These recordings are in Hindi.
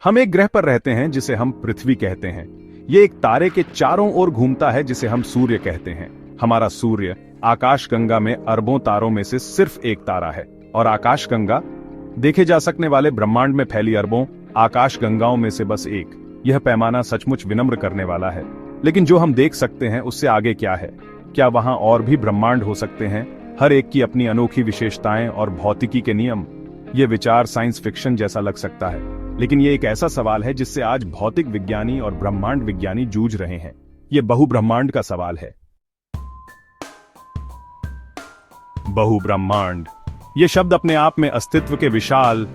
हम एक ग्रह पर रहते हैं जिसे हम पृथ्वी कहते हैं। ये एक तारे के चारों ओर घूमता है जिसे हम सूर्य कहते हैं। हमारा सूर्य आकाशगंगा में अरबों तारों में से सिर्फ एक तारा है और आकाशगंगा देखे जा सकने वाले ब्रह्मांड में फैली अरबों आकाशगंगाओं में से बस एक। यह पैमाना सचमुच विनम्र करने वाला है। लेकिन जो हम देख सकते हैं उससे आगे क्या है? क्या वहां और भी ब्रह्मांड हो सकते हैं, हर एक की अपनी अनोखी विशेषताएं और भौतिकी के नियम? यह विचार साइंस फिक्शन जैसा लग सकता है, लेकिन यह एक ऐसा सवाल है जिससे आज भौतिक विज्ञानी और ब्रह्मांड विज्ञानी जूझ रहे हैं। यह बहुब्रह्मांड का सवाल है। बहुब्रह्मांड यह शब्द अपने आप में अस्तित्व के विशाल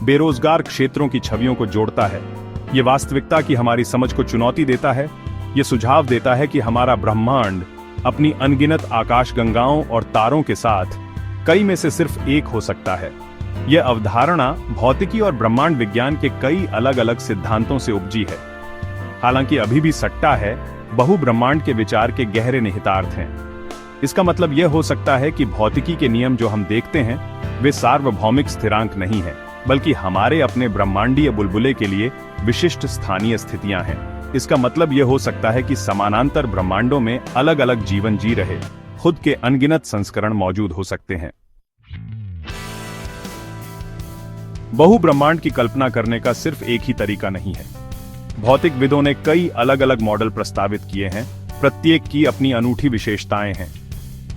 बेरोजगार क्षेत्रों की छवियों को जोड़ता है। यह वास्तविकता की हमारी समझ को चुनौती देता है। यह सुझाव देता है कि हमारा ब्रह्मांड अपनी अनगिनत आकाशगंगाओं और तारों के साथ कई में से सिर्फ एक हो सकता है। यह अवधारणा भौतिकी और ब्रह्मांड विज्ञान के कई अलग अलग सिद्धांतों से उपजी है। हालांकि अभी भी सट्टा है, बहुब्रह्मांड के विचार के गहरे निहितार्थ हैं। इसका मतलब यह हो सकता है कि भौतिकी के नियम जो हम देखते हैं वे सार्वभौमिक स्थिरांक नहीं है, बल्कि हमारे अपने ब्रह्मांडीय बुलबुले के लिए विशिष्ट स्थानीय स्थितियां हैं। इसका मतलब यह हो सकता है कि समानांतर ब्रह्मांडों में अलग अलग जीवन जी रहे खुद के अनगिनत संस्करण मौजूद हो सकते हैं। बहुब्रह्मांड की कल्पना करने का सिर्फ एक ही तरीका नहीं है। भौतिकविदों ने कई अलग अलग मॉडल प्रस्तावित किए हैं, प्रत्येक की अपनी अनूठी विशेषताएं हैं।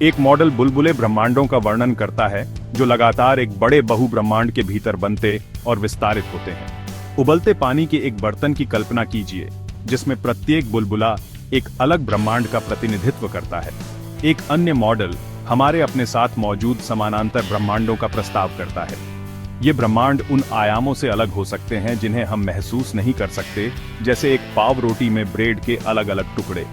एक मॉडल बुलबुले ब्रह्मांडों का वर्णन करता है जो लगातार एक बड़े बहुब्रह्मांड के भीतर बनते और विस्तारित होते हैं। उबलते पानी के एक बर्तन की कल्पना कीजिए जिसमें प्रत्येक बुलबुला एक अलग ब्रह्मांड का प्रतिनिधित्व करता है। एक अन्य मॉडल हमारे अपने साथ मौजूद समानांतर ब्रह्मांडों का प्रस्ताव करता है। ये ब्रह्मांड उन आयामों से अलग हो सकते हैं जिन्हें हम महसूस नहीं कर सकते, जैसे एक पाव रोटी में ब्रेड के अलग अलग टुकड़े।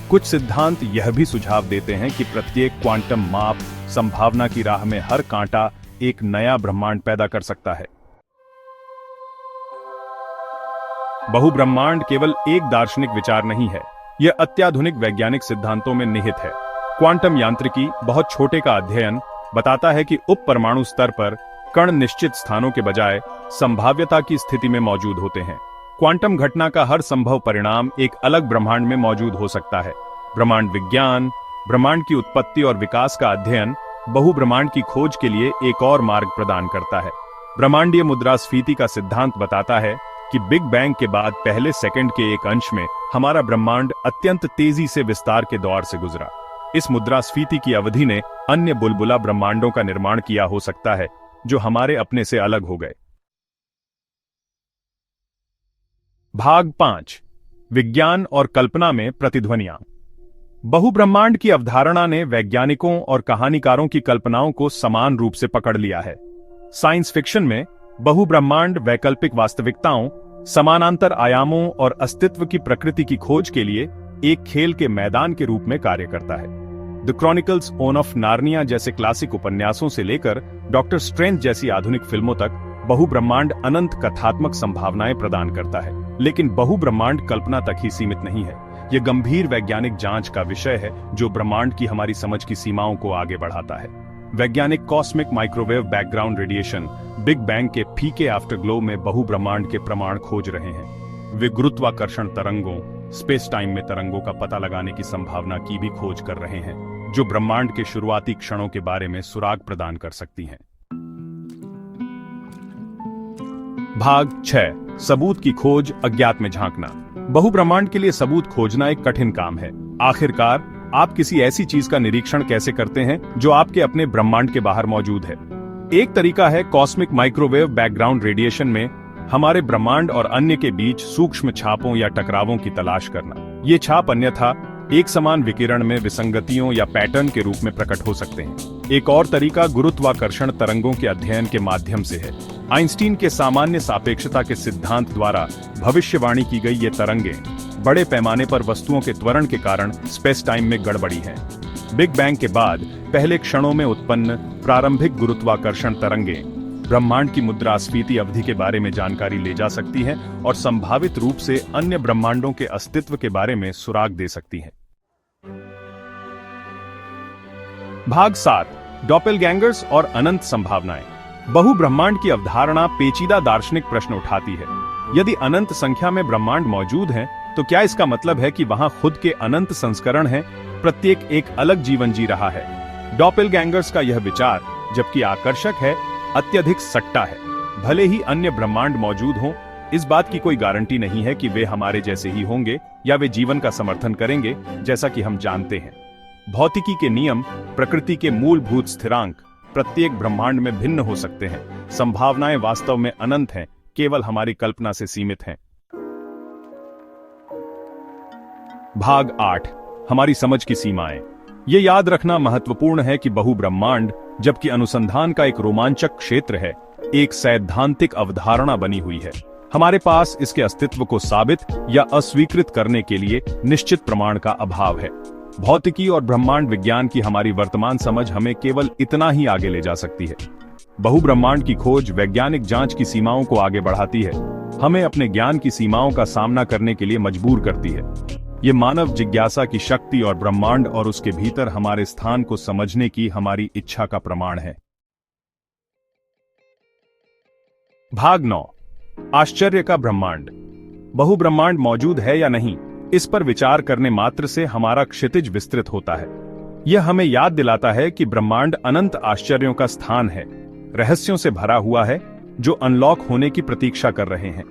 कुछ सिद्धांत यह भी सुझाव देते हैं कि प्रत्येक क्वांटम माप संभावना की राह में हर कांटा एक नया ब्रह्मांड पैदा कर सकता है। बहुब्रह्मांड केवल एक दार्शनिक विचार नहीं है, यह अत्याधुनिक वैज्ञानिक सिद्धांतों में निहित है। क्वांटम यांत्रिकी बहुत छोटे का अध्ययन बताता है कि उप परमाणु स्तर पर कण निश्चित स्थानों के बजाय संभाव्यता की स्थिति में मौजूद होते हैं। क्वांटम घटना का हर संभव परिणाम एक अलग ब्रह्मांड में मौजूद हो सकता है। ब्रह्मांड विज्ञान ब्रह्मांड की उत्पत्ति और विकास का अध्ययन बहुब्रह्मांड की खोज के लिए एक और मार्ग प्रदान करता है। ब्रह्मांडीय मुद्रास्फीति का सिद्धांत बताता है कि बिग बैंग के बाद पहले सेकंड के एक अंश में हमारा ब्रह्मांड अत्यंत तेजी से विस्तार के दौर से गुजरा। इस मुद्रास्फीति की अवधि ने अन्य बुलबुला ब्रह्मांडों का निर्माण किया हो सकता है जो हमारे अपने से अलग हो गए। भाग 5 विज्ञान और कल्पना में प्रतिध्वनियां। बहुब्रह्मांड की अवधारणा ने वैज्ञानिकों और कहानीकारों की कल्पनाओं को समान रूप से पकड़ लिया है। साइंस फिक्शन में बहुब्रह्मांड वैकल्पिक वास्तविकताओं, समानांतर आयामों और अस्तित्व की प्रकृति की खोज के लिए एक खेल के मैदान के रूप में कार्य करता है। द क्रॉनिकल्स ऑफ नार्निया जैसे क्लासिक उपन्यासों से लेकर डॉक्टर स्ट्रेंज जैसी आधुनिक फिल्मों तक बहुब्रह्मांड अनंत कथात्मक संभावनाएं प्रदान करता है। लेकिन बहुब्रह्मांड कल्पना तक ही सीमित नहीं है, यह गंभीर वैज्ञानिक जांच का विषय है जो ब्रह्मांड की हमारी समझ की सीमाओं को आगे बढ़ाता है। वैज्ञानिक cosmic microwave background radiation big bang के फीके आफ्टरग्लो में बहुब्रह्मांड के प्रमाण खोज रहे हैं। वे गुरुत्वाकर्षण तरंगों, स्पेस टाइम में तरंगों का पता लगाने की संभावना की भी खोज कर रहे हैं जो ब्रह्मांड के शुरुआती क्षणों के बारे में सुराग प्रदान कर सकती हैं। भाग 6 सबूत की खोज, अज्ञात में झांकना। बहुब्रह्मांड के लिए सबूत खोजना एक कठिन काम है। आखिरकार आप किसी ऐसी चीज का निरीक्षण कैसे करते हैं जो आपके अपने ब्रह्मांड के बाहर मौजूद है? एक तरीका है कॉस्मिक माइक्रोवेव बैकग्राउंड रेडिएशन में हमारे ब्रह्मांड और अन्य के बीच सूक्ष्म छापों या टकरावों की तलाश करना। ये छाप अन्यथा एक समान विकिरण में विसंगतियों या पैटर्न के रूप में प्रकट हो सकते हैं। एक और तरीका गुरुत्वाकर्षण तरंगों के अध्ययन के माध्यम से है। आइंस्टीन के सामान्य सापेक्षता के सिद्धांत द्वारा भविष्यवाणी की गई ये तरंगें बड़े पैमाने पर वस्तुओं के त्वरण के कारण स्पेस टाइम में गड़बड़ी हैं। बिग बैंग के बाद पहले क्षणों में उत्पन्न प्रारंभिक गुरुत्वाकर्षण तरंगें ब्रह्मांड की मुद्रास्फीति अवधि के बारे में जानकारी ले जा सकती हैं और संभावित रूप से अन्य ब्रह्मांडों के अस्तित्व के बारे में सुराग दे सकती हैं। भाग 7 डॉपेलगैंगर्स और अनंत संभावनाएं। बहुब्रह्मांड की अवधारणा पेचीदा दार्शनिक प्रश्न उठाती है। यदि अनंत संख्या में ब्रह्मांड मौजूद हैं, तो क्या इसका मतलब है कि वहां खुद के अनंत संस्करण हैं, प्रत्येक एक अलग जीवन जी रहा है? डॉपलगैंगर्स का यह विचार, जबकि आकर्षक है, अत्यधिक सट्टा है। भले ही अन्य ब्रह्मांड मौजूद हों, इस बात की कोई गारंटी नहीं है कि वे हमारे जैसे ही होंगे या वे जीवन का समर्थन करेंगे, जैसा कि हम जानते हैं। भौतिकी के नियम, प्रकृति के मूलभूत स्थिरांक प्रत्येक ब्रह्मांड में भिन्न हो सकते हैं। संभावनाएं वास्तव में अनंत हैं, केवल हमारी कल्पना से सीमित हैं। भाग 8, हमारी समझ की सीमाएं। ये याद रखना महत्वपूर्ण है कि बहुब्रह्मांड, जबकि अनुसंधान का एक रोमांचक क्षेत्र है, एक सैद्धांतिक अवधारणा बनी हुई है। हमारे पास इसके अस्तित्व को साबित या अस्वीकृत करने के लिए निश्चित प्रमाण का अभाव है। भौतिकी और ब्रह्मांड विज्ञान की हमारी वर्तमान समझ हमें केवल इतना ही आगे ले जा सकती है। बहुब्रह्मांड की खोज वैज्ञानिक जांच की सीमाओं को आगे बढ़ाती है, हमें अपने ज्ञान की सीमाओं का सामना करने के लिए मजबूर करती है। ये मानव जिज्ञासा की शक्ति और ब्रह्मांड और उसके भीतर हमारे स्थान को समझने की हमारी इच्छा का प्रमाण है। भाग 9, आश्चर्य का ब्रह्मांड। बहुब्रह्मांड मौजूद है या नहीं, इस पर विचार करने मात्र से हमारा क्षितिज विस्तृत होता है। यह हमें याद दिलाता है कि ब्रह्मांड अनंत आश्चर्यों का स्थान है, रहस्यों से भरा हुआ है, जो अनलॉक होने की प्रतीक्षा कर रहे हैं।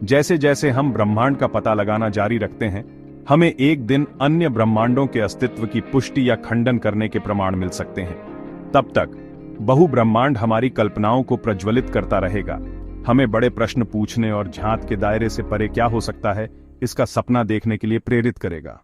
जैसे जैसे हम ब्रह्मांड का पता लगाना जारी रखते हैं, हमें एक दिन अन्य ब्रह्मांडों के अस्तित्व की पुष्टि या खंडन करने के प्रमाण मिल सकते हैं। तब तक बहुब्रह्मांड हमारी कल्पनाओं को प्रज्वलित करता रहेगा, हमें बड़े प्रश्न पूछने और झांत के दायरे से परे क्या हो सकता है, इसका सपना देखने के लिए प्रेरित करेगा।